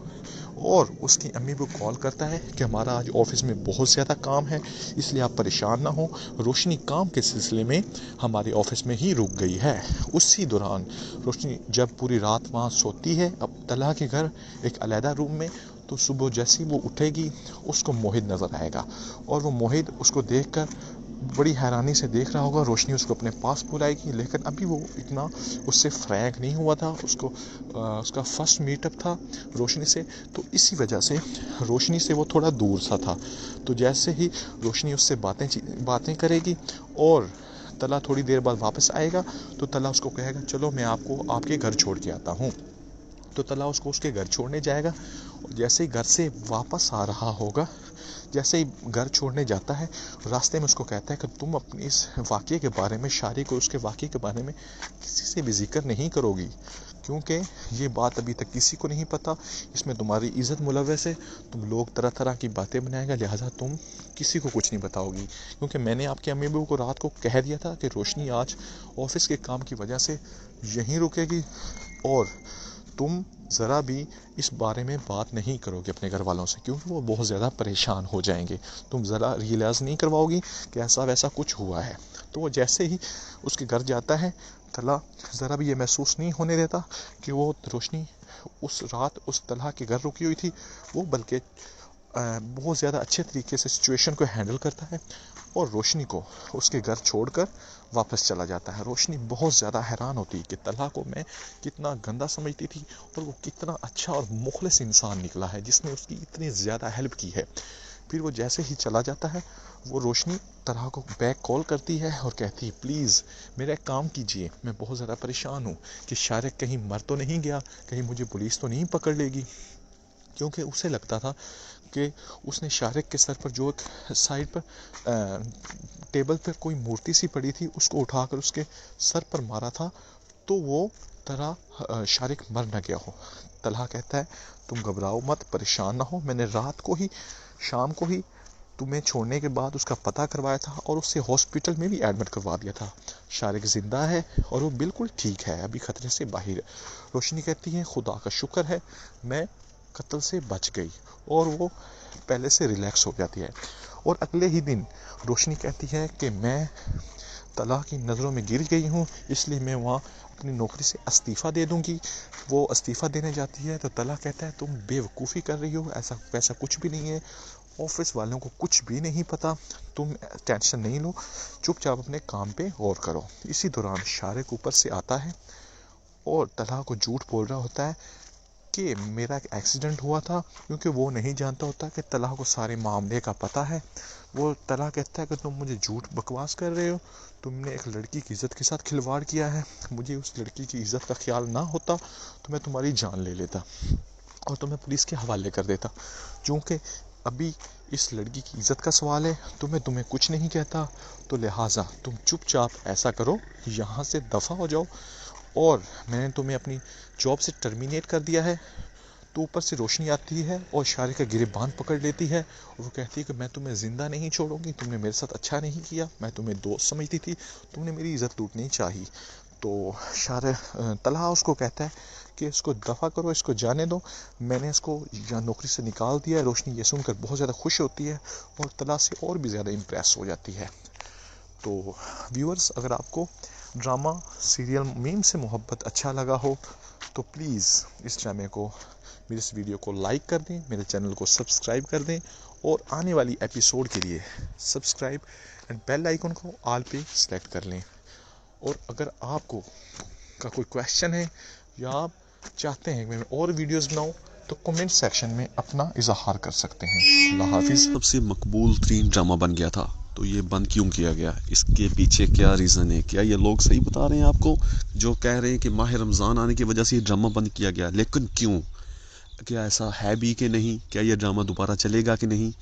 और उसकी अम्मी को कॉल करता है कि हमारा आज ऑफिस में बहुत ज़्यादा काम है, इसलिए आप परेशान ना हो। रोशनी काम के सिलसिले में हमारे ऑफिस में ही रुक गई है। उसी दौरान रोशनी जब पूरी रात वहाँ सोती है अब तलहा के घर एक अलहदा रूम में, तो सुबह जैसी वो उठेगी उसको मोहित नज़र आएगा, और वो मोहित उसको देखकर बड़ी हैरानी से देख रहा होगा। रोशनी उसको अपने पास बुलाएगी, लेकिन अभी वो इतना उससे फ्रैंक नहीं हुआ था, उसका फर्स्ट मीटअप था रोशनी से, तो इसी वजह से रोशनी से वो थोड़ा दूर सा था। तो जैसे ही रोशनी उससे बातें करेगी और तलहा थोड़ी देर बाद वापस आएगा, तो तलहा उसको कहेगा चलो मैं आपको आपके घर छोड़ के आता हूँ। तो तलहा उसको उसके घर छोड़ने जाएगा, और जैसे ही घर से वापस आ रहा होगा, जैसे ही घर छोड़ने जाता है, रास्ते में उसको कहता है कि तुम अपने इस वाक़ये के बारे में, शारिक और उसके वाक़ये के बारे में किसी से भी जिक्र नहीं करोगी, क्योंकि ये बात अभी तक किसी को नहीं पता, इसमें तुम्हारी इज़्ज़त मुलव्वस है, तुम लोग तरह तरह की बातें बनाएगा, लिहाजा तुम किसी को कुछ नहीं बताओगी। क्योंकि मैंने आपके अम्मी अबू को रात को कह दिया था कि रोशनी आज ऑफिस के काम की वजह से यहीं रुकेगी और तुम ज़रा भी इस बारे में बात नहीं करोगे अपने घर वालों से, क्योंकि वो बहुत ज़्यादा परेशान हो जाएंगे। तुम ज़रा रियलाइज़ नहीं करवाओगी कि ऐसा वैसा कुछ हुआ है। तो वो जैसे ही उसके घर जाता है, तला ज़रा भी ये महसूस नहीं होने देता कि वो रोशनी उस रात उस तलहा के घर रुकी हुई थी। वो बल्कि बहुत ज़्यादा अच्छे तरीके से सिचुएशन को हैंडल करता है और रोशनी को उसके घर छोड़कर वापस चला जाता है। रोशनी बहुत ज़्यादा हैरान होती है कि तलहा को मैं कितना गंदा समझती थी और वो कितना अच्छा और मुखलिस इंसान निकला है जिसने उसकी इतनी ज़्यादा हेल्प की है। फिर वो जैसे ही चला जाता है, वो रोशनी तलहा को बैक कॉल करती है और कहती है प्लीज़ मेरा एक काम कीजिए, मैं बहुत ज़्यादा परेशान हूँ कि शारिक कहीं मर तो नहीं गया, कहीं मुझे पुलिस तो नहीं पकड़ लेगी। क्योंकि उसे लगता था कि उसने शारिक के सर पर जो एक साइड पर टेबल पर कोई मूर्ति सी पड़ी थी उसको उठाकर उसके सर पर मारा था, तो वो तरह शारिक मर न गया हो। तलहा कहता है तुम घबराओ मत, परेशान ना हो, मैंने रात को ही शाम को ही तुम्हें छोड़ने के बाद उसका पता करवाया था और उससे हॉस्पिटल में भी एडमिट करवा दिया था। शारिक ज़िंदा है और वो बिल्कुल ठीक है, अभी ख़तरे से बाहर है। रोशनी कहती है खुदा का शुक्र है मैं कत्ल से बच गई, और वो पहले से रिलैक्स हो जाती है। और अगले ही दिन रोशनी कहती है कि मैं तलहा की नज़रों में गिर गई हूँ, इसलिए मैं वहाँ अपनी नौकरी से इस्तीफ़ा दे दूँगी। वो इस्तीफ़ा देने जाती है तो तलहा कहता है तुम बेवकूफ़ी कर रही हो, ऐसा वैसा कुछ भी नहीं है, ऑफिस वालों को कुछ भी नहीं पता, तुम टेंशन नहीं लो, चुपचाप अपने काम पे गौर करो। इसी दौरान शारिक ऊपर से आता है और तलहा को झूठ बोल रहा होता है कि मेरा एक एक्सीडेंट हुआ था, क्योंकि वो नहीं जानता होता कि तलहा को सारे मामले का पता है। वो तलहा कहता है कि तुम मुझे झूठ बकवास कर रहे हो, तुमने एक लड़की की इज़्ज़त के साथ खिलवाड़ किया है, मुझे उस लड़की की इज़्ज़त का ख्याल ना होता तो मैं तुम्हारी जान ले लेता और तुम्हें पुलिस के हवाले कर देता। क्योंकि अभी इस लड़की की इज़्ज़त का सवाल है तो मैं तुम्हें कुछ नहीं कहता, तो लिहाजा तुम चुपचाप ऐसा करो, यहाँ से दफ़ा हो जाओ, और मैंने तुम्हें अपनी जॉब से टर्मिनेट कर दिया है। तो ऊपर से रोशनी आती है और शारिक का गिरबान पकड़ लेती है और वो कहती है कि मैं तुम्हें ज़िंदा नहीं छोड़ूंगी, तुमने मेरे साथ अच्छा नहीं किया, मैं तुम्हें दोस्त समझती थी, तुमने मेरी इज़्ज़त लूटनी चाहिए। तो तलहा उसको कहता है कि इसको दफ़ा करो, इसको जाने दो, मैंने इसको नौकरी से निकाल दिया है। रोशनी ये सुनकर बहुत ज़्यादा खुश होती है और तलहा से और भी ज़्यादा इम्प्रेस हो जाती है। तो व्यूअर्स, अगर आपको ड्रामा सीरियल मीम से मोहब्बत अच्छा लगा हो तो प्लीज़ इस ड्रामे को, मेरे इस वीडियो को लाइक कर दें, मेरे चैनल को सब्सक्राइब कर दें और आने वाली एपिसोड के लिए सब्सक्राइब एंड बेल आइकन को ऑल पे सेलेक्ट कर लें। और अगर आपको का कोई क्वेश्चन है या आप चाहते हैं कि मैं और वीडियोस बनाऊं तो कमेंट सेक्शन में अपना इजहार कर सकते हैं। अल्लाह हाफिज़। सबसे मकबूल तरीन ड्रामा बन गया था, तो ये बंद क्यों किया गया, इसके पीछे क्या रीज़न है? क्या ये लोग सही बता रहे हैं आपको जो कह रहे हैं कि माह रमज़ान आने की वजह से ये ड्रामा बंद किया गया? लेकिन क्यों? क्या ऐसा है भी कि नहीं? क्या ये ड्रामा दोबारा चलेगा कि नहीं?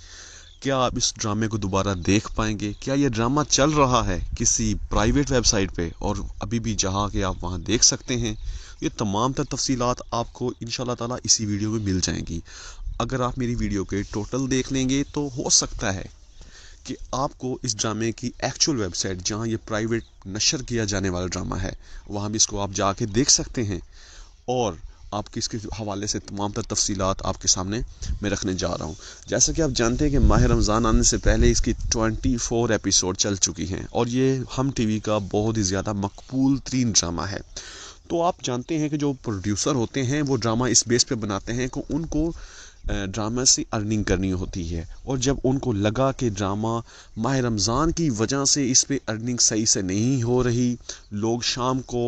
क्या आप इस ड्रामे को दोबारा देख पाएंगे? क्या ये ड्रामा चल रहा है किसी प्राइवेट वेबसाइट पे और अभी भी जहाँ के आप वहाँ देख सकते हैं? ये तमाम तर तफसीलात आपको इंशाल्लाह ताला इसी वीडियो में मिल जाएंगी। अगर आप मेरी वीडियो के टोटल देख लेंगे तो हो सकता है कि आपको इस ड्रामे की एक्चुअल वेबसाइट जहाँ ये प्राइवेट नशर किया जाने वाला ड्रामा है वहाँ भी इसको आप जाके देख सकते हैं, और आपकी इसके हवाले से तमाम तर तफसीलात आपके सामने मैं रखने जा रहा हूँ। जैसा कि आप जानते हैं कि माह रमज़ान आने से पहले इसकी 24 एपिसोड चल चुकी हैं और ये हम टीवी का बहुत ही ज़्यादा मकबूल तरीन ड्रामा है। तो आप जानते हैं कि जो प्रोड्यूसर होते हैं वो ड्रामा इस बेस पे बनाते हैं कि उनको ड्रामा से अर्निंग करनी होती है, और जब उनको लगा कि ड्रामा माह रमज़ान की वजह से इस पे अर्निंग सही से नहीं हो रही, लोग शाम को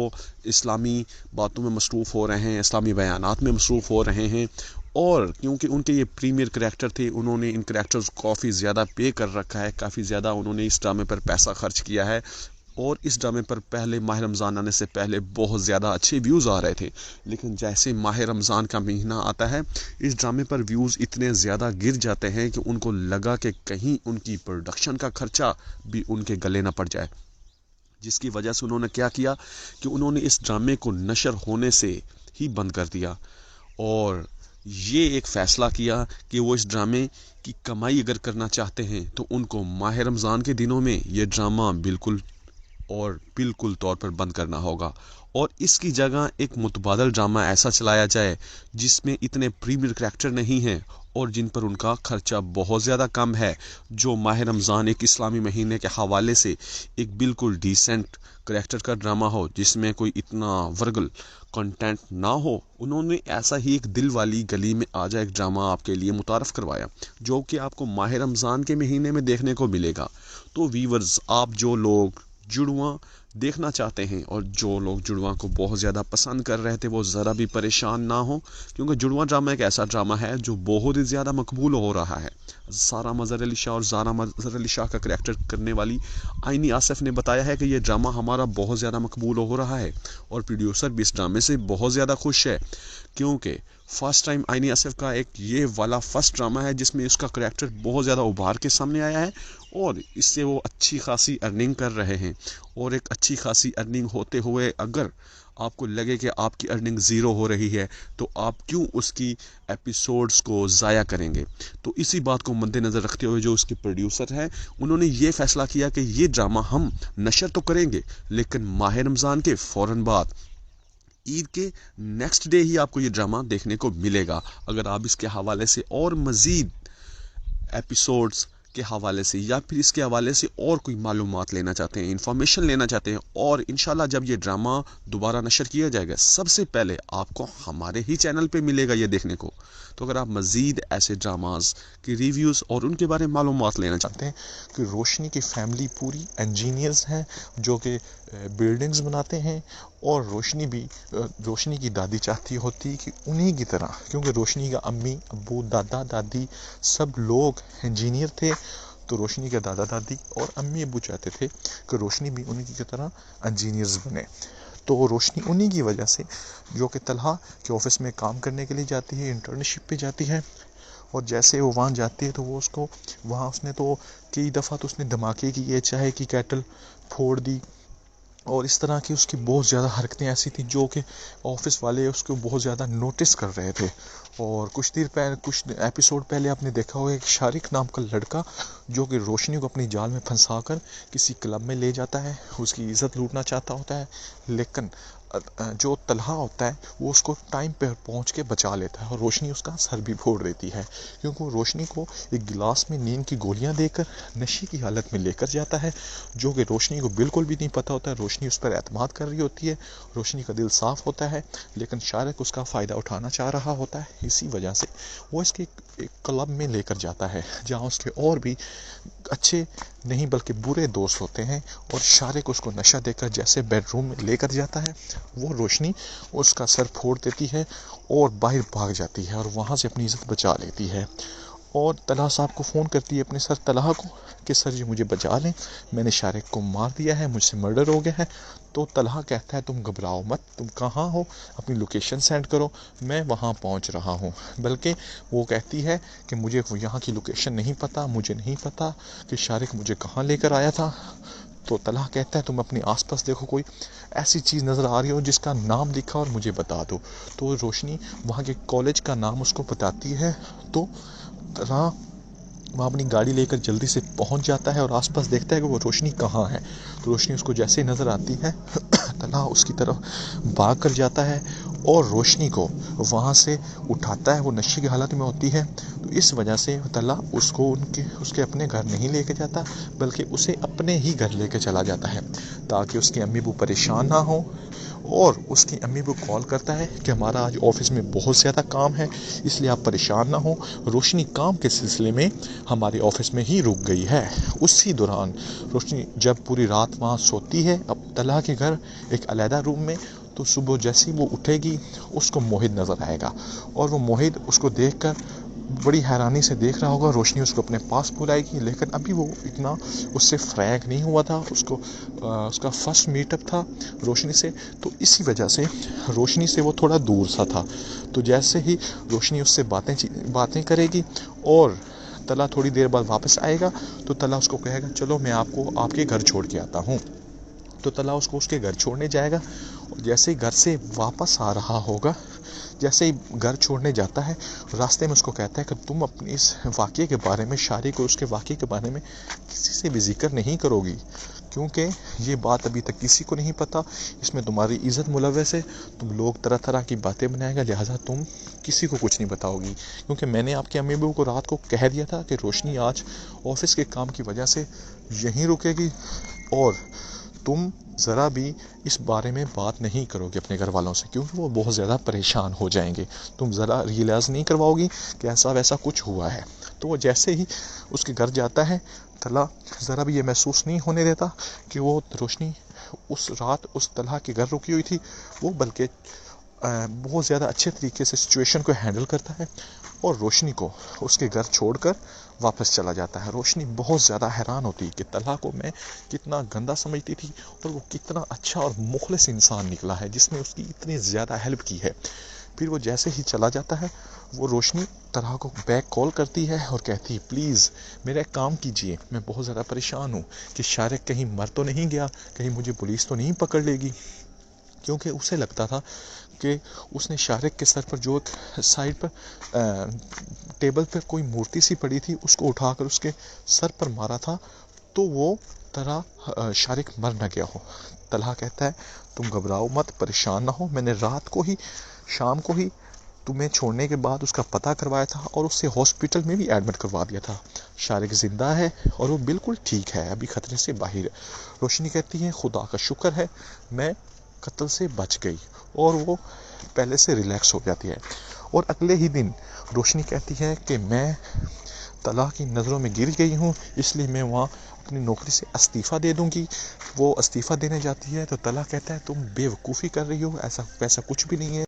इस्लामी बातों में मसरूफ़ हो रहे हैं, इस्लामी बयानात में मसरूफ़ हो रहे हैं, और क्योंकि उनके ये प्रीमियर करैक्टर थे, उन्होंने इन करैक्टर्स को काफ़ी ज़्यादा पे कर रखा है, काफ़ी ज़्यादा उन्होंने इस ड्रामे पर पैसा खर्च किया है, और इस ड्रामे पर पहले माह रमज़ान आने से पहले बहुत ज़्यादा अच्छे व्यूज़ आ रहे थे। लेकिन जैसे माह रमज़ान का महीना आता है इस ड्रामे पर व्यूज़ इतने ज़्यादा गिर जाते हैं कि उनको लगा कि कहीं उनकी प्रोडक्शन का खर्चा भी उनके गले ना पड़ जाए, जिसकी वजह से उन्होंने क्या किया कि उन्होंने इस ड्रामे को नशर होने से ही बंद कर दिया और ये एक फ़ैसला किया कि वो इस ड्रामे की कमाई अगर करना चाहते हैं तो उनको माह रमज़ान के दिनों में ये ड्रामा बिल्कुल तौर पर बंद करना होगा और इसकी जगह एक मुतबादल ड्रामा ऐसा चलाया जाए जिसमें इतने प्रीमियर करैक्टर नहीं हैं और जिन पर उनका खर्चा बहुत ज़्यादा कम है, जो माह रमज़ान एक इस्लामी महीने के हवाले से एक बिल्कुल डिसेंट करैक्टर का ड्रामा हो जिसमें कोई इतना वर्गल कंटेंट ना हो। उन्होंने ऐसा ही एक दिल वाली गली में आ जाए एक ड्रामा आपके लिए मुतारफ़ करवाया जो कि आपको माह रमज़ान के महीने में देखने को मिलेगा। तो वीवर्स, आप जो लोग जुड़वां देखना चाहते हैं और जो लोग जुड़वां को बहुत ज़्यादा पसंद कर रहे थे वो ज़रा भी परेशान ना हो, क्योंकि जुड़वां ड्रामा एक ऐसा ड्रामा है जो बहुत ही ज़्यादा मकबूल हो रहा है। सारा मज़हर अली शाह और ज़ारा मज़हर अली शाह का करैक्टर करने वाली आइनी आसिफ ने बताया है कि ये ड्रामा हमारा बहुत ज़्यादा मकबूल हो रहा है और प्रोड्यूसर भी इस ड्रामे से बहुत ज़्यादा खुश है, क्योंकि फ़र्स्ट टाइम आइनी आसिफ का एक ये वाला फर्स्ट ड्रामा है जिसमें उसका करैक्टर बहुत ज़्यादा उभार के सामने आया है और इससे वो अच्छी खासी अर्निंग कर रहे हैं। और एक अच्छी खासी अर्निंग होते हुए अगर आपको लगे कि आपकी अर्निंग ज़ीरो हो रही है तो आप क्यों उसकी एपिसोड्स को ज़ाया करेंगे। तो इसी बात को मद्देनज़र रखते हुए जो उसके प्रोड्यूसर हैं उन्होंने ये फ़ैसला किया कि ये ड्रामा हम नशर तो करेंगे लेकिन माह रमज़ान के फ़ौरन बाद ईद के नेक्स्ट डे ही आपको ये ड्रामा देखने को मिलेगा। अगर आप इसके हवाले से और मज़ीद एपिसोड्स के हवाले से या फिर इसके हवाले से और कोई मालूमात लेना चाहते हैं, इंफॉर्मेशन लेना चाहते हैं और इंशाल्लाह जब ये ड्रामा दोबारा नशर किया जाएगा सबसे पहले आपको हमारे ही चैनल पे मिलेगा ये देखने को। तो अगर आप मज़ीद ऐसे ड्रामाज के रिव्यूज़ और उनके बारे में मालूमात लेना चाहते हैं कि रोशनी की फैमिली पूरी इंजीनियर्स हैं जो कि बिल्डिंग्स बनाते हैं और रोशनी की दादी चाहती होती कि उन्हीं की तरह, क्योंकि रोशनी का अम्मी अब्बू दादा दादी सब लोग इंजीनियर थे, तो रोशनी के दादा दादी और अम्मी अब्बू चाहते थे कि रोशनी भी उन्हीं की तरह इंजीनियर्स बने। तो रोशनी उन्हीं की वजह से जो कि तलहा के ऑफिस में काम करने के लिए जाती है, इंटर्नशिप पे जाती है और जैसे वो वहाँ जाती है तो वो उसको वहाँ उसने तो कई दफ़ा तो उसने धमाके किए, चाहे कि केटल फोड़ दी और इस तरह की उसकी बहुत ज़्यादा हरकतें ऐसी थी जो कि ऑफिस वाले उसको बहुत ज़्यादा नोटिस कर रहे थे। और कुछ एपिसोड पहले आपने देखा होगा एक शारिक नाम का लड़का जो कि रोशनी को अपनी जाल में फंसा कर किसी क्लब में ले जाता है, उसकी इज़्ज़त लूटना चाहता होता है, लेकिन जो तलहा होता है वो उसको टाइम पर पहुंच के बचा लेता है और रोशनी उसका सर भी फोड़ देती है, क्योंकि वो रोशनी को एक गिलास में नींद की गोलियां देकर नशे की हालत में लेकर जाता है, जो कि रोशनी को बिल्कुल भी नहीं पता होता है। रोशनी उस पर एतमाद कर रही होती है, रोशनी का दिल साफ़ होता है, लेकिन शारिक उसका फ़ायदा उठाना चाह रहा होता है। इसी वजह से वो इसके एक क्लब में लेकर जाता है जहाँ उसके और भी अच्छे नहीं बल्कि बुरे दोस्त होते हैं और शारिक उसको नशा देकर जैसे बेडरूम में लेकर जाता है वो रोशनी उसका सर फोड़ देती है और बाहर भाग जाती है और वहाँ से अपनी इज़्ज़त बचा लेती है और तलहा साहब को फ़ोन करती है अपने सर तलहा को कि सर जी मुझे बचा लें, मैंने शारिक को मार दिया है, मुझसे मर्डर हो गया है। तो तलहा कहता है तुम घबराओ मत, तुम कहाँ हो, अपनी लोकेशन सेंड करो, मैं वहाँ पहुँच रहा हूँ। बल्कि वो कहती है कि मुझे यहाँ की लोकेशन नहीं पता, मुझे नहीं पता कि शारिक मुझे कहाँ लेकर आया था। तो तलहा कहता है तुम अपने आसपास देखो, कोई ऐसी चीज़ नज़र आ रही हो जिसका नाम लिखा और मुझे बता दो। तो रोशनी वहाँ के कॉलेज का नाम उसको बताती है, तो तलहा वहाँ अपनी गाड़ी लेकर जल्दी से पहुँच जाता है और आसपास देखता है कि वो रोशनी कहाँ है। तो रोशनी उसको जैसे ही नज़र आती है तलहा उसकी तरफ भाग कर जाता है और रोशनी को वहाँ से उठाता है। वो नशे की हालत में होती है, तो इस वजह से तलहा उसको उसके अपने घर नहीं लेके जाता बल्कि उसे अपने ही घर लेके चला जाता है ताकि उसकी अम्मी वो परेशान ना हो। और उसकी अम्मी को कॉल करता है कि हमारा आज ऑफिस में बहुत ज़्यादा काम है, इसलिए आप परेशान ना हो। रोशनी काम के सिलसिले में हमारे ऑफिस में ही रुक गई है। उसी दौरान रोशनी जब पूरी रात वहाँ सोती है अब तलहा के घर एक अलहदा रूम में, तो सुबह जैसी वो उठेगी उसको मोहित नज़र आएगा और वो मोहित उसको देखकर बड़ी हैरानी से देख रहा होगा। रोशनी उसको अपने पास बुलाएगी, लेकिन अभी वो इतना उससे फ्रैंक नहीं हुआ था, उसका फर्स्ट मीटअप था रोशनी से, तो इसी वजह से रोशनी से वो थोड़ा दूर सा था। तो जैसे ही रोशनी उससे बातें करेगी और तलहा थोड़ी देर बाद वापस आएगा तो तलहा उसको कहेगा चलो मैं आपको आपके घर छोड़ के आता हूँ। तो तलहा उसको उसके घर छोड़ने जाएगा और जैसे ही घर से वापस आ रहा होगा जैसे ही घर छोड़ने जाता है, रास्ते में उसको कहता है कि तुम अपनी इस वाक़ये के बारे में, शारिक और उसके वाक़ये के बारे में किसी से भी जिक्र नहीं करोगी, क्योंकि ये बात अभी तक किसी को नहीं पता, इसमें तुम्हारी इज़्ज़त मुलव्वस है, तुम लोग तरह तरह की बातें बनाएगा, लिहाजा तुम किसी को कुछ नहीं बताओगी। क्योंकि मैंने आपके अम्मी अब्बू को रात को कह दिया था कि रोशनी आज ऑफिस के काम की वजह से यहीं रुकेगी और तुम ज़रा भी इस बारे में बात नहीं करोगे अपने घर वालों से, क्योंकि वो बहुत ज़्यादा परेशान हो जाएंगे। तुम ज़रा रियलाइज़ नहीं करवाओगी कि ऐसा वैसा कुछ हुआ है। तो वो जैसे ही उसके घर जाता है, तला ज़रा भी ये महसूस नहीं होने देता कि वो रोशनी उस रात उस तलहा के घर रुकी हुई थी। वो बल्कि बहुत ज़्यादा अच्छे तरीके से सिचुएशन को हैंडल करता है और रोशनी को उसके घर छोड़कर वापस चला जाता है। रोशनी बहुत ज़्यादा हैरान होती है कि तलहा को मैं कितना गंदा समझती थी और वो कितना अच्छा और मुखलिस इंसान निकला है जिसने उसकी इतनी ज़्यादा हेल्प की है। फिर वो जैसे ही चला जाता है, वो रोशनी तलहा को बैक कॉल करती है और कहती है, प्लीज़ मेरा एक काम कीजिए, मैं बहुत ज़्यादा परेशान हूँ कि शारिक कहीं मर तो नहीं गया, कहीं मुझे पुलिस तो नहीं पकड़ लेगी। क्योंकि उसे लगता था कि उसने शारिक के सर पर जो एक साइड पर टेबल पर कोई मूर्ति सी पड़ी थी, उसको उठाकर उसके सर पर मारा था, तो वो तरह शारिक मर न गया हो। तलहा कहता है, तुम घबराओ मत, परेशान ना हो, मैंने रात को ही, शाम को ही तुम्हें छोड़ने के बाद उसका पता करवाया था और उससे हॉस्पिटल में भी एडमिट करवा दिया था। शारिक ज़िंदा है और वो बिल्कुल ठीक है, अभी ख़तरे से बाहर है। रोशनी कहती है, खुदा का शुक्र है मैं कत्ल से बच गई, और वो पहले से रिलैक्स हो जाती है। और अगले ही दिन रोशनी कहती है कि मैं तलहा की नज़रों में गिर गई हूँ, इसलिए मैं वहाँ अपनी नौकरी से इस्तीफ़ा दे दूँगी। वो इस्तीफ़ा देने जाती है तो तलहा कहता है, तुम बेवकूफ़ी कर रही हो, ऐसा वैसा कुछ भी नहीं है।